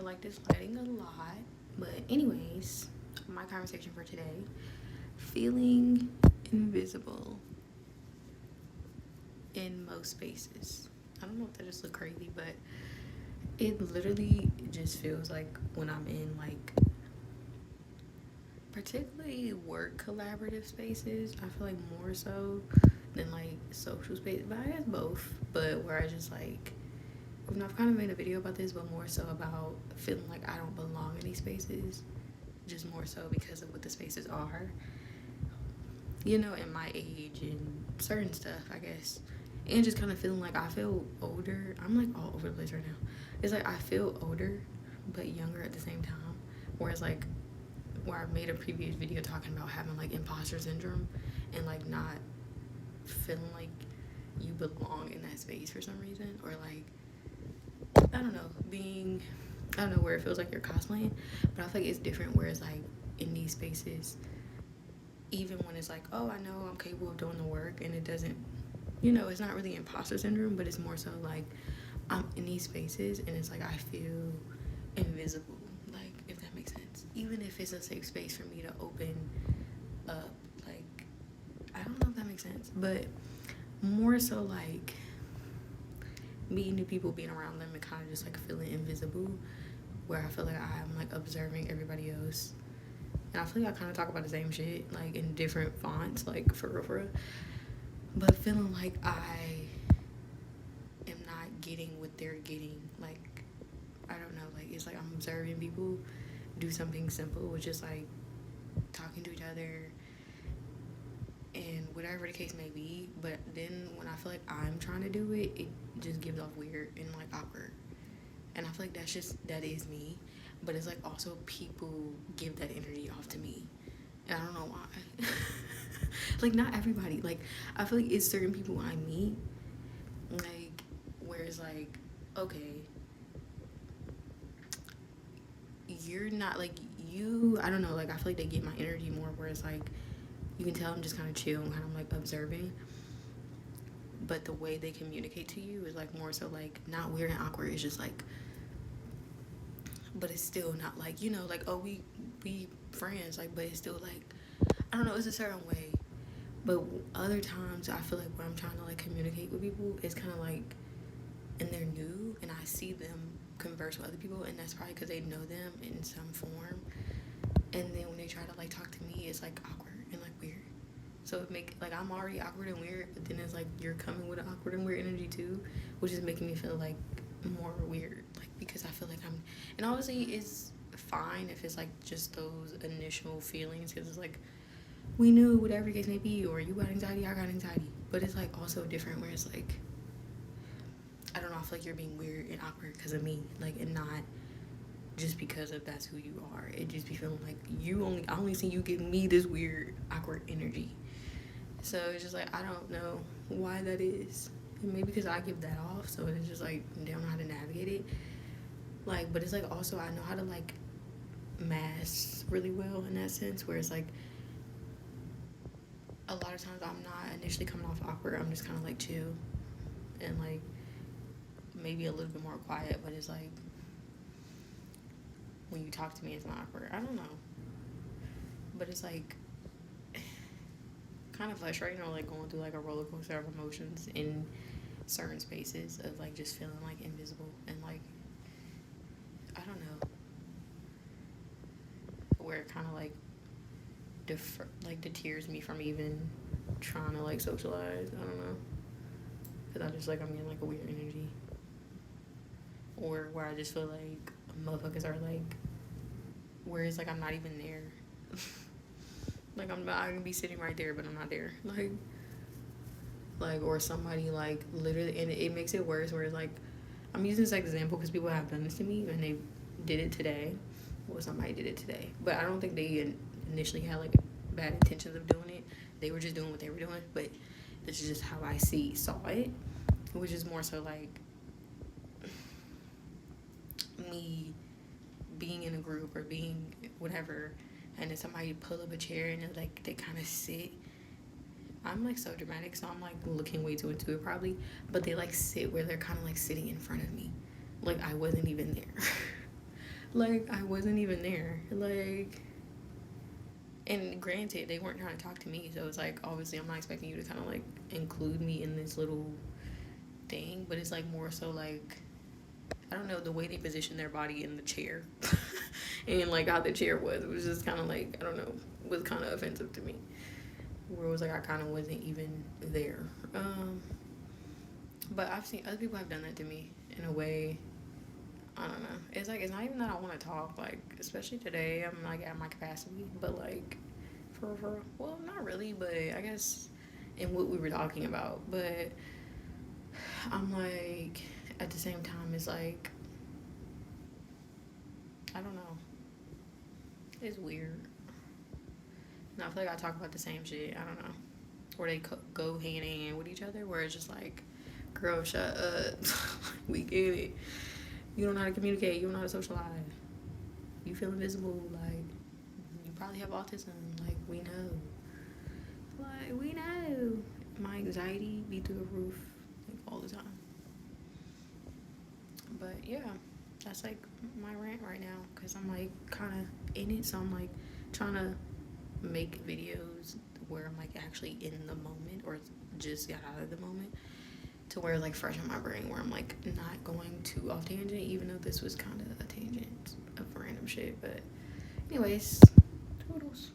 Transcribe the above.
I like this lighting a lot. But anyways, my conversation for today, feeling invisible in most spaces. I don't know if that just look crazy, but it literally just feels like when I'm in like particularly work collaborative spaces, I feel like more so than like social space, but I guess both. But where I just like, I've kind of made a video about this, but more so about feeling like I don't belong in these spaces, just more so because of what the spaces are, in my age and certain stuff, I guess. And just kind of feeling like I feel older. I'm like all over the place right now. It's like I feel older, but younger at the same time. Whereas, like, where I made a previous video talking about having like imposter syndrome and like not feeling like you belong in that space for some reason, or like, I don't know, I don't know, where it feels like you're cosplaying, but I feel like it's different where it's like in these spaces, even when it's like, oh, I know I'm capable of doing the work, and it doesn't, it's not really imposter syndrome, but it's more so like I'm in these spaces and it's like I feel invisible, like, if that makes sense. Even if it's a safe space for me to open up, like, I don't know if that makes sense, but more so like meeting new people, being around them, and kind of just like feeling invisible, where I feel like I'm like observing everybody else. And I feel like I kind of talk about the same shit, like in different fonts, like for real, for real. But feeling like I am not getting what they're getting. Like, I don't know, like it's like I'm observing people do something simple, which is like talking to each other and whatever the case may be. But then when I feel like I'm trying to do it, it just gives off weird and like awkward. And I feel like that is me. But it's like also people give that energy off to me. And I don't know why. Like, not everybody. Like, I feel like it's certain people I meet, like, where it's like, okay, you're not, like, I don't know, like, I feel like they get my energy more, where it's like, you can tell I'm just kind of chill and kind of, like, observing. But the way they communicate to you is, like, more so, like, not weird and awkward. It's just, like, but it's still not, like, like, oh, we friends, like, but it's still, like, I don't know, it's a certain way. But other times, I feel like when I'm trying to like communicate with people, it's kind of like, and they're new, and I see them converse with other people, and that's probably because they know them in some form. And then when they try to like talk to me, it's like awkward and like weird. So it make like I'm already awkward and weird, but then it's like you're coming with an awkward and weird energy too, which is making me feel like more weird. Like, because I feel like and obviously it's fine if it's like just those initial feelings, because it's like we knew whatever the case may be, or you got anxiety, I got anxiety. But it's like also different where it's like, I don't know, I feel like you're being weird and awkward because of me, like, and not just because of that's who you are. It just be feeling like I only see you give me this weird awkward energy. So it's just like I don't know why that is. And maybe because I give that off, so it's just like they don't know how to navigate it. Like, but it's like also I know how to like mask really well in that sense, where it's like a lot of times I'm not initially coming off awkward. I'm just kind of like chill and like maybe a little bit more quiet, but it's like when you talk to me, it's not awkward. I don't know, but it's like kind of frustrating, or like going through like a roller coaster of emotions in certain spaces of like just feeling like invisible and like I don't know, where it kind of like deters me from even trying to like socialize. I don't know, because I just like I'm getting like a weird energy, or where I just feel like motherfuckers are like, where it's like I'm not even there. Like I can be sitting right there, but I'm not there. Like, or somebody like literally, and it makes it worse. Where it's like, I'm using this example because people have done this to me, and they did it today. Well, somebody did it today, but I don't think they initially had like bad intentions of doing it. They were just doing what they were doing. But this is just how I saw it, which is more so like me being in a group or being whatever, and then somebody pull up a chair and like they kind of sit. I'm like so dramatic, so I'm like looking way too into it probably, but they like sit where they're kind of like sitting in front of me, like I wasn't even there. Like, I wasn't even there. Like, and granted, they weren't trying to talk to me, so it's like, obviously, I'm not expecting you to kind of like include me in this little thing, but it's like more so like, I don't know, the way they positioned their body in the chair and like how the chair was. It was just kind of like, I don't know, was kind of offensive to me. Where it was like, I kind of wasn't even there. But I've seen other people have done that to me in a way. I don't know. It's like, it's not even that I want to talk. Like, especially today, I'm like at my capacity. But like, well, not really, but I guess in what we were talking about. But I'm like, at the same time, it's like, I don't know. It's weird. And I feel like I talk about the same shit. I don't know. Where they go hand in hand with each other. Where it's just like, girl, shut up. We get it. You don't know how to communicate. You don't know how to socialize. You feel invisible. Like, you probably have autism. Like, we know. Like, we know. My anxiety be through the roof, like, all the time. But yeah, that's like my rant right now. Because I'm like kind of in it. So I'm like trying to make videos where I'm like actually in the moment or just got out of the moment, to where like fresh in my brain, where I'm like not going too off tangent, even though this was kind of a tangent of random shit. But anyways, toodles.